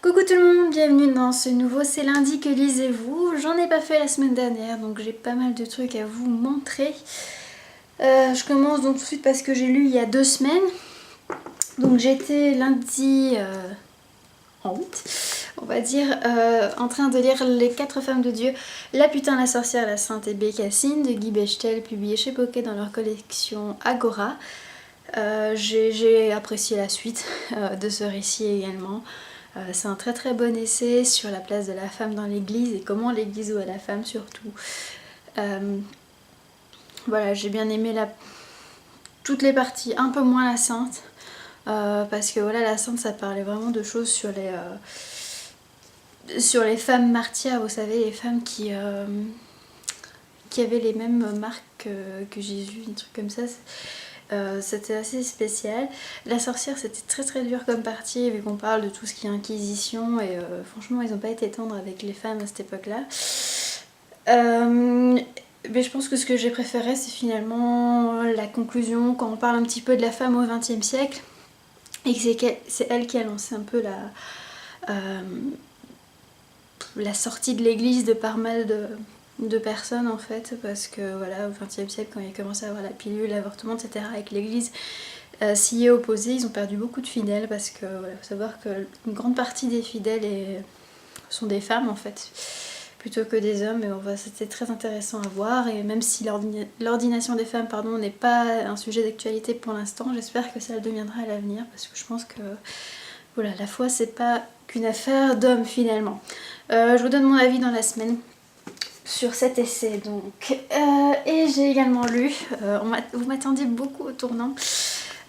Coucou tout le monde, bienvenue dans ce nouveau C'est lundi que lisez-vous. J'en ai pas fait la semaine dernière donc j'ai pas mal de trucs à vous montrer. Je commence donc tout de suite parce que j'ai lu il y a 2 semaines. Donc j'étais lundi en août, on va dire, en train de lire Les 4 femmes de Dieu, La putain, la sorcière, la sainte et Bécassine de Guy Bechtel, publié chez Pocket dans leur collection Agora. J'ai apprécié la suite de ce récit également. C'est un très très bon essai sur la place de la femme dans l'église et comment l'église voit la femme surtout. Voilà, j'ai bien aimé toutes les parties, un peu moins la sainte, parce que voilà, la sainte ça parlait vraiment de choses sur les femmes martyrs, vous savez, les femmes qui avaient les mêmes marques que Jésus, des trucs comme ça. C'était assez spécial. La sorcière, c'était très très dur comme partie vu qu'on parle de tout ce qui est inquisition et franchement ils n'ont pas été tendres avec les femmes à cette époque-là. Mais je pense que ce que j'ai préféré c'est finalement la conclusion quand on parle un petit peu de la femme au XXe siècle et que c'est elle qui a lancé un peu la sortie de l'église de pas mal de personnes en fait, parce que voilà, au XXe siècle quand il a commencé à avoir la pilule, l'avortement, etc., avec l'église s'y est opposée, ils ont perdu beaucoup de fidèles parce que voilà, faut savoir qu'une grande partie des fidèles sont des femmes en fait, plutôt que des hommes, et voilà, c'était très intéressant à voir, et même si l'ordination des femmes n'est pas un sujet d'actualité pour l'instant, j'espère que ça le deviendra à l'avenir, parce que je pense que voilà, la foi c'est pas qu'une affaire d'hommes finalement. Je vous donne mon avis dans la semaine sur cet essai donc. Et j'ai également lu, vous m'attendiez beaucoup au tournant,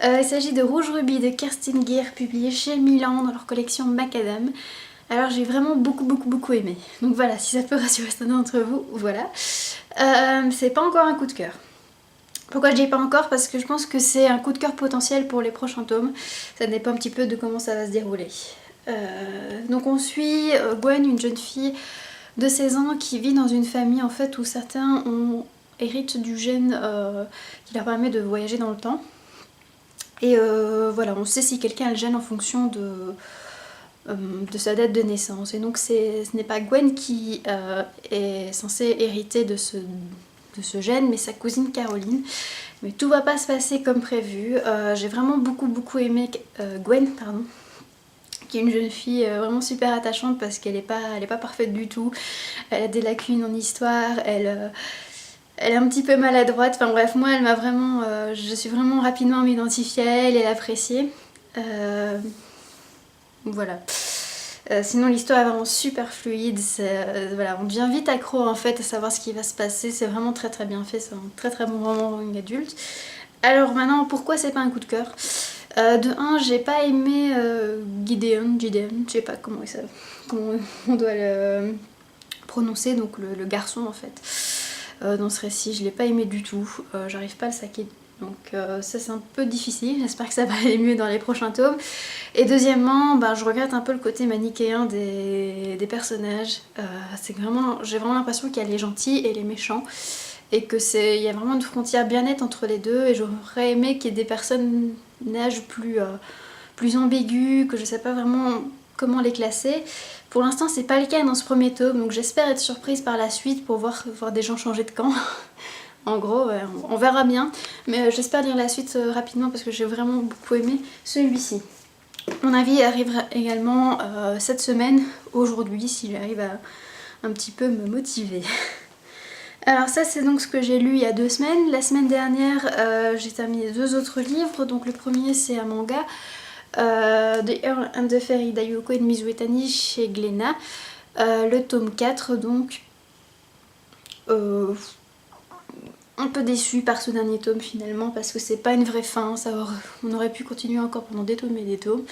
il s'agit de Rouge Rubis de Kerstin Gier, publié chez Milan dans leur collection Macadam. Alors j'ai vraiment beaucoup aimé. Donc voilà, si ça peut rassurer certains d'entre vous, voilà. C'est pas encore un coup de cœur. Pourquoi je dis pas encore? Parce que je pense que c'est un coup de cœur potentiel pour les prochains tomes. Ça dépend un petit peu de comment ça va se dérouler. Donc on suit Gwen, une jeune fille de 16 ans qui vit dans une famille en fait où certains héritent du gène qui leur permet de voyager dans le temps. Et voilà, on sait si quelqu'un a le gène en fonction de sa date de naissance. Et donc ce n'est pas Gwen qui est censée hériter de ce gène, mais sa cousine Caroline. Mais tout va pas se passer comme prévu. J'ai vraiment beaucoup aimé Gwen, pardon, qui est une jeune fille vraiment super attachante parce qu'elle n'est pas parfaite du tout. Elle a des lacunes en histoire, elle est un petit peu maladroite. Enfin bref, moi elle m'a vraiment... je suis vraiment rapidement m'identifier à elle et l'apprécier. Voilà. Sinon l'histoire est vraiment super fluide, voilà, on devient vite accro en fait à savoir ce qui va se passer, c'est vraiment très bien fait, c'est un très bon roman young adulte. Alors maintenant, pourquoi c'est pas un coup de cœur? De 1, j'ai pas aimé Gideon, je sais pas comment on doit le prononcer, donc le garçon en fait. Dans ce récit, je l'ai pas aimé du tout, j'arrive pas à le saquer. Donc ça c'est un peu difficile, j'espère que ça va aller mieux dans les prochains tomes. Et deuxièmement, je regrette un peu le côté manichéen des personnages. J'ai vraiment l'impression qu'il y a les gentils et les méchants. Et il y a vraiment une frontière bien nette entre les deux. Et j'aurais aimé qu'il y ait des personnages plus ambigus, que je sais pas vraiment comment les classer. Pour l'instant c'est pas le cas dans ce premier tome, donc j'espère être surprise par la suite pour voir des gens changer de camp. En gros, on verra bien, mais j'espère lire la suite rapidement parce que j'ai vraiment beaucoup aimé celui-ci. Mon avis arrivera également cette semaine, aujourd'hui, si j'arrive à un petit peu me motiver. Alors ça c'est donc ce que j'ai lu il y a 2 semaines. La semaine dernière j'ai terminé 2 autres livres. Donc le premier c'est un manga, The Earl and the Fairy d'Ayuko et de Mizuetani chez Glénat. Le tome 4 donc. Un peu déçue par ce dernier tome finalement parce que c'est pas une vraie fin, on aurait pu continuer encore pendant des tomes et des tomes.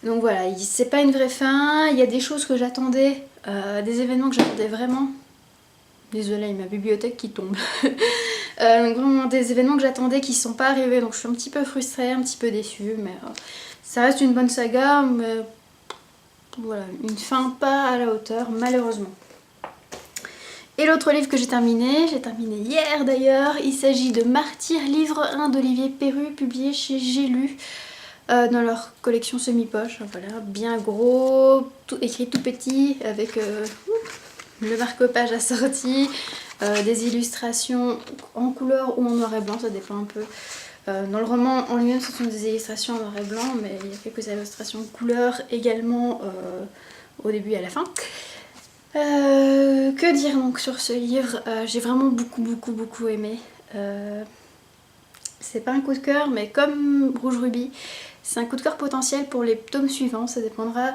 Donc voilà, c'est pas une vraie fin, il y a des choses que j'attendais, des événements que j'attendais vraiment. Désolée, ma bibliothèque qui tombe. Donc vraiment des événements que j'attendais qui sont pas arrivés, donc je suis un petit peu frustrée, un petit peu déçue, mais ça reste une bonne saga, mais voilà, une fin pas à la hauteur malheureusement. Et l'autre livre que j'ai terminé hier d'ailleurs, il s'agit de Martyr, livre 1 d'Olivier Perru, publié chez J'ai lu. dans leur collection semi-poche, voilà, bien gros, tout, écrit tout petit avec le marque-page assorti, des illustrations en couleur ou en noir et blanc, ça dépend un peu. Dans le roman en lui-même ce sont des illustrations en noir et blanc, mais il y a quelques illustrations couleur également au début et à la fin. Que dire donc sur ce livre? J'ai vraiment beaucoup aimé. C'est pas un coup de cœur, mais comme Rouge Rubis, c'est un coup de cœur potentiel pour les tomes suivants. Ça dépendra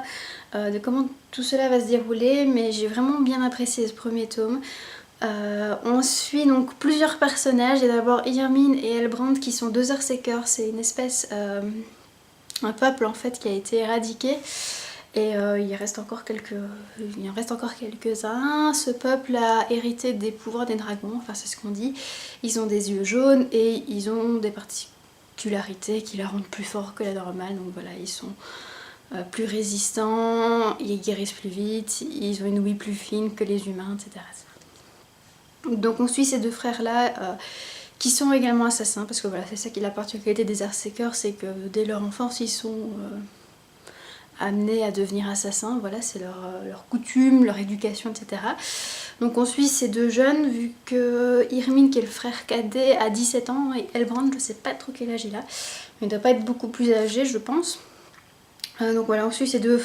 de comment tout cela va se dérouler, mais j'ai vraiment bien apprécié ce premier tome. On suit donc plusieurs personnages. Il y a d'abord Irmine et Elbrand qui sont deux Earthseekers. C'est une espèce, un peuple en fait qui a été éradiqué. Et il en reste encore quelques-uns. Ce peuple a hérité des pouvoirs des dragons, enfin c'est ce qu'on dit. Ils ont des yeux jaunes et ils ont des particularités qui la rendent plus forts que la normale. Donc voilà, ils sont plus résistants, ils guérissent plus vite, ils ont une ouïe plus fine que les humains, etc. Donc on suit ces deux frères-là qui sont également assassins, parce que voilà, c'est ça qui est la particularité des Earthseekers, c'est que dès leur enfance ils sont amenés à devenir assassins, voilà, c'est leur coutume, leur éducation, etc. Donc on suit ces deux jeunes, vu que Irmine, qui est le frère cadet, a 17 ans, et Elbrand, je sais pas trop quel âge il a, mais il doit pas être beaucoup plus âgé, je pense. Donc voilà, on suit ces deux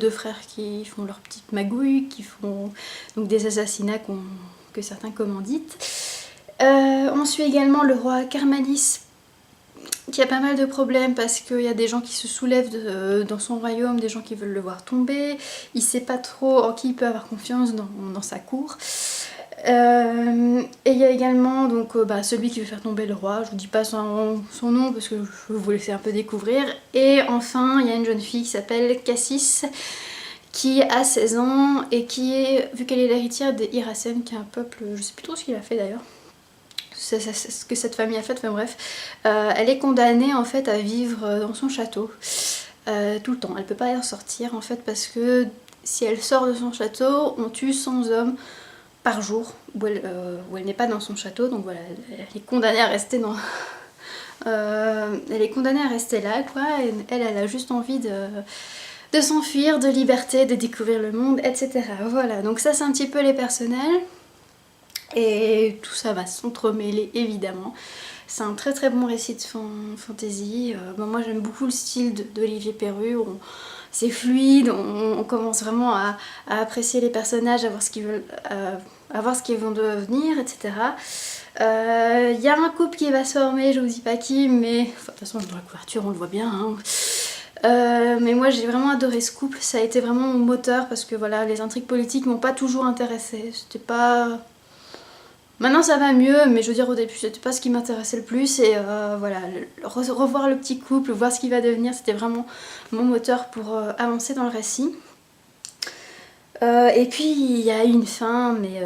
frères qui font leur petite magouille, qui font donc des assassinats que certains commanditent. On suit également le roi Carmanis, qui a pas mal de problèmes parce qu'il y a des gens qui se soulèvent dans son royaume, des gens qui veulent le voir tomber. Il sait pas trop en qui il peut avoir confiance dans sa cour. Et il y a également donc, celui qui veut faire tomber le roi, je vous dis pas son nom parce que je veux vous laisser un peu découvrir. Et enfin il y a une jeune fille qui s'appelle Cassis, qui a 16 ans et qui est, vu qu'elle est l'héritière des Hirassen, qui est un peuple, je sais plus trop ce qu'il a fait d'ailleurs, c'est ce que cette famille a fait, enfin bref, elle est condamnée en fait à vivre dans son château tout le temps. Elle peut pas en sortir en fait parce que si elle sort de son château, on tue 100 hommes par jour où elle n'est pas dans son château. Donc voilà, elle est condamnée à rester dans... elle est condamnée à rester là, quoi. Et elle a juste envie de s'enfuir, de liberté, de découvrir le monde, etc. Voilà, donc ça c'est un petit peu les personnages. Et tout ça va s'entremêler évidemment. C'est un très bon récit de fantasy. Moi j'aime beaucoup le style d'Olivier Perru. C'est fluide, on commence vraiment à apprécier les personnages, à voir ce qu'ils vont devenir, etc. Il y a un couple qui va se former, je vous dis pas qui, mais de toute façon dans la couverture on le voit bien. Mais moi j'ai vraiment adoré ce couple, ça a été vraiment mon moteur parce que voilà, les intrigues politiques m'ont pas toujours intéressée. C'était pas... Maintenant ça va mieux, mais je veux dire au début c'était pas ce qui m'intéressait le plus et voilà, revoir le petit couple, voir ce qu'il va devenir, c'était vraiment mon moteur pour avancer dans le récit. Et puis il y a une fin, mais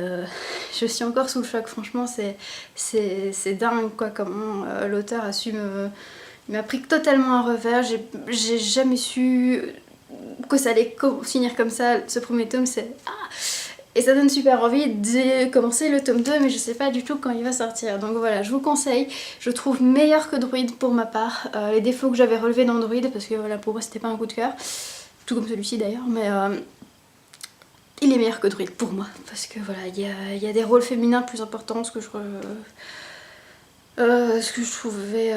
je suis encore sous le choc, franchement c'est dingue quoi, comment l'auteur a su il m'a pris totalement à revers, j'ai jamais su que ça allait finir comme ça. Ce premier tome c'est... Et ça donne super envie de commencer le tome 2, mais je sais pas du tout quand il va sortir. Donc voilà, je vous conseille. Je trouve meilleur que Druid pour ma part. Les défauts que j'avais relevés dans Druid, parce que voilà, pour moi c'était pas un coup de cœur. Tout comme celui-ci d'ailleurs, mais il est meilleur que Druid pour moi. Parce que voilà, il y a des rôles féminins plus importants, ce que je trouvais...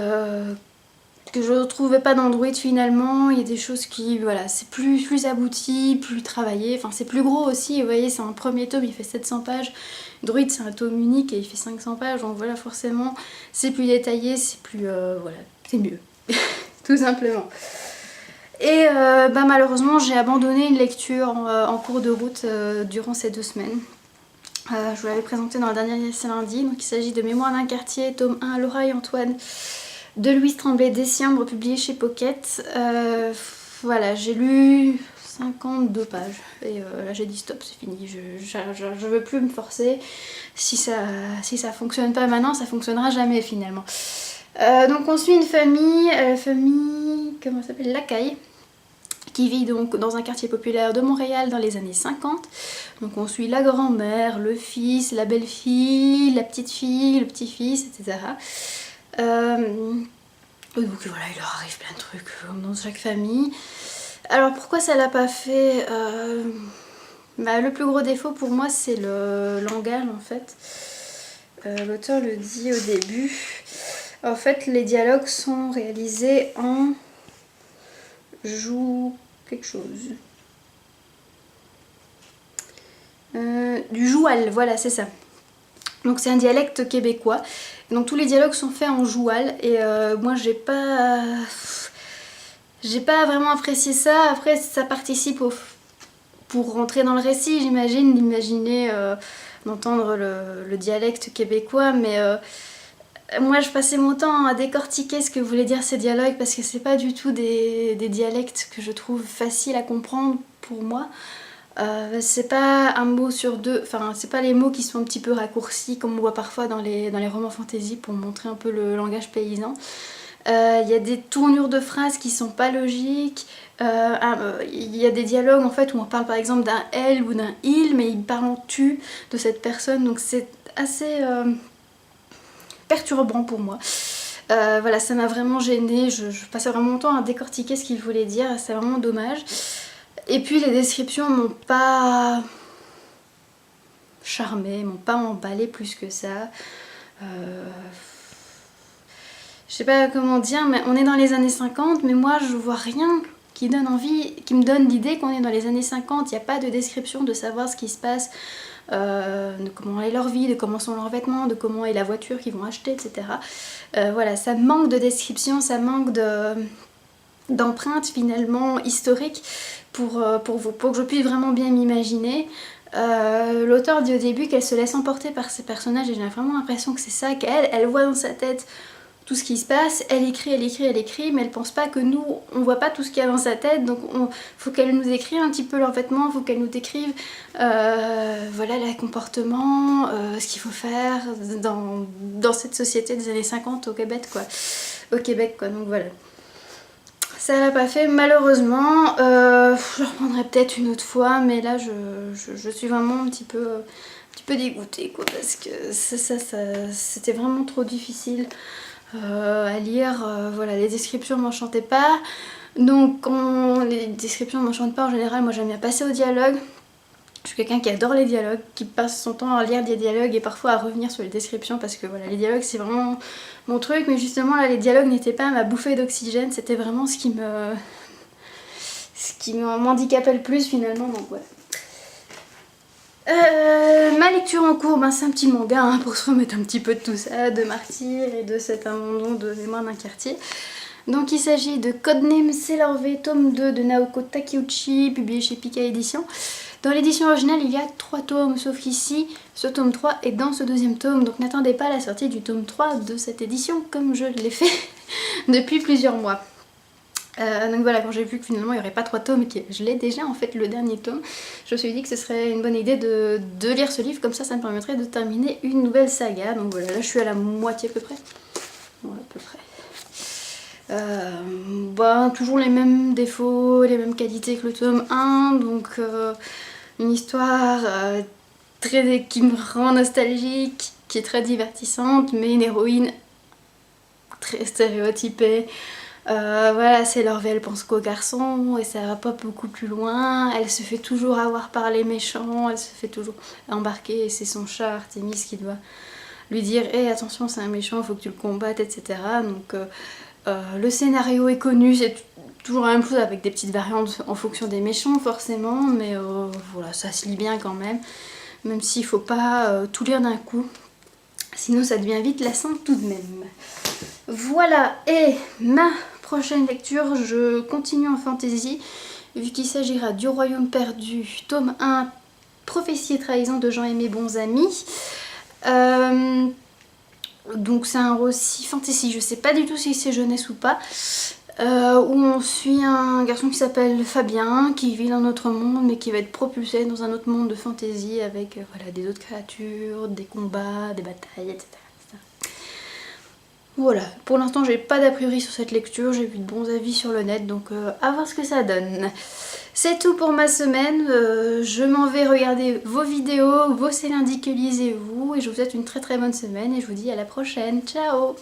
que je ne retrouvais pas dans Druid finalement. Il y a des choses qui, voilà, c'est plus abouti, plus travaillé, enfin c'est plus gros aussi, vous voyez, c'est un premier tome, il fait 700 pages, Druid c'est un tome unique et il fait 500 pages, donc voilà, forcément c'est plus détaillé, c'est plus, voilà, c'est mieux, tout simplement. Et malheureusement j'ai abandonné une lecture en cours de route durant ces 2 semaines. Je vous l'avais présenté dans le dernier C'est lundi, donc il s'agit de Mémoire d'un quartier, tome 1, Laura et Antoine, de Louise Tremblay Dessiembre, publié chez Pocket. Voilà, j'ai lu 52 pages et là j'ai dit stop, c'est fini, je veux plus me forcer. Si ça fonctionne pas maintenant, ça fonctionnera jamais finalement. Donc on suit une famille, comment ça s'appelle, Lacaille, qui vit donc dans un quartier populaire de Montréal dans les années 50. Donc on suit la grand-mère, le fils, la belle-fille, la petite-fille, le petit-fils, etc. Donc voilà, il leur arrive plein de trucs comme dans chaque famille. Alors pourquoi ça l'a pas fait le plus gros défaut pour moi c'est le langage en fait. L'auteur le dit au début. En fait les dialogues sont réalisés en quelque chose. Du joual, voilà c'est ça. Donc c'est un dialecte québécois. Donc tous les dialogues sont faits en joual et moi j'ai pas vraiment apprécié ça. Après ça participe pour rentrer dans le récit j'imagine, d'imaginer d'entendre le dialecte québécois, mais moi je passais mon temps à décortiquer ce que voulaient dire ces dialogues parce que c'est pas du tout des dialectes que je trouve faciles à comprendre pour moi. C'est pas un mot sur deux, enfin c'est pas les mots qui sont un petit peu raccourcis comme on voit parfois dans les romans fantasy pour montrer un peu le langage paysan. Il y a des tournures de phrases qui sont pas logiques, il y a des dialogues en fait où on parle par exemple d'un elle ou d'un il mais il parle en tu de cette personne donc c'est assez perturbant pour moi. Voilà, ça m'a vraiment gênée, je passais vraiment mon temps à décortiquer ce qu'il voulait dire, c'est vraiment dommage. Et puis les descriptions m'ont pas charmée, m'ont pas emballé plus que ça. Je sais pas comment dire, mais on est dans les années 50, mais moi je vois rien qui me donne l'idée qu'on est dans les années 50. Il n'y a pas de description de savoir ce qui se passe, de comment est leur vie, de comment sont leurs vêtements, de comment est la voiture qu'ils vont acheter, etc. Voilà, ça manque de description, ça manque d'empreintes finalement historiques pour que je puisse vraiment bien m'imaginer. L'auteur dit au début qu'elle se laisse emporter par ses personnages et j'ai vraiment l'impression que c'est ça, qu'elle voit dans sa tête tout ce qui se passe, elle écrit, mais elle pense pas que nous, on voit pas tout ce qu'il y a dans sa tête, donc faut qu'elle nous écrive un petit peu leurs vêtements, faut qu'elle nous décrive voilà, les comportements, ce qu'il faut faire dans cette société des années 50 au Québec quoi. Donc voilà. Ça l'a pas fait malheureusement, je reprendrai peut-être une autre fois, mais là je suis vraiment un petit peu dégoûtée quoi, parce que c'était vraiment trop difficile à lire. Voilà, les descriptions m'enchantaient pas, donc quand les descriptions m'enchantent pas en général, moi j'aime bien passer au dialogue. Je suis quelqu'un qui adore les dialogues, qui passe son temps à lire des dialogues et parfois à revenir sur les descriptions parce que voilà, les dialogues c'est vraiment mon truc, mais justement là les dialogues n'étaient pas ma bouffée d'oxygène, c'était vraiment ce qui m'handicapait le plus finalement, donc voilà. Ma lecture en cours, c'est un petit manga hein, pour se remettre un petit peu de tout ça, de Martyr et de cet abandon de Mémoire d'un quartier. Donc il s'agit de Codename Sailor V, tome 2 de Naoko Takeuchi, publié chez Pika Édition. Dans l'édition originale, il y a 3 tomes, sauf qu'ici, ce tome 3 est dans ce deuxième tome, donc n'attendez pas la sortie du tome 3 de cette édition, comme je l'ai fait depuis plusieurs mois. Donc voilà, quand j'ai vu que finalement il n'y aurait pas 3 tomes et que je l'ai déjà en fait le dernier tome, je me suis dit que ce serait une bonne idée de lire ce livre, comme ça me permettrait de terminer une nouvelle saga. Donc voilà, là je suis à la moitié à peu près. Ouais, à peu près. Toujours les mêmes défauts, les mêmes qualités que le tome 1, donc une histoire qui me rend nostalgique, qui est très divertissante, mais une héroïne très stéréotypée. Voilà, Sailor V, elle pense qu'aux garçons et ça va pas beaucoup plus loin. Elle se fait toujours avoir par les méchants, elle se fait toujours embarquer et c'est son chat Artemis qui doit lui dire hey, attention c'est un méchant, faut que tu le combattes, etc. Donc le scénario est connu, c'est toujours la même chose avec des petites variantes en fonction des méchants forcément, mais voilà, ça se lit bien quand même s'il faut pas tout lire d'un coup, sinon ça devient vite lassant tout de même. Voilà, et ma prochaine lecture, je continue en fantasy, vu qu'il s'agira du Royaume perdu, tome 1, Prophétie et trahison de Jean-Aimé Bonzami. Donc c'est un récit fantasy, je sais pas du tout si c'est jeunesse ou pas, où on suit un garçon qui s'appelle Fabien, qui vit dans notre monde mais qui va être propulsé dans un autre monde de fantasy avec voilà, des autres créatures, des combats, des batailles, etc. Voilà, pour l'instant j'ai pas d'a priori sur cette lecture, j'ai vu de bons avis sur le net, donc à voir ce que ça donne. C'est tout pour ma semaine, je m'en vais regarder vos vidéos, vos Céline Dion que lisez-vous, et je vous souhaite une très très bonne semaine et je vous dis à la prochaine, ciao!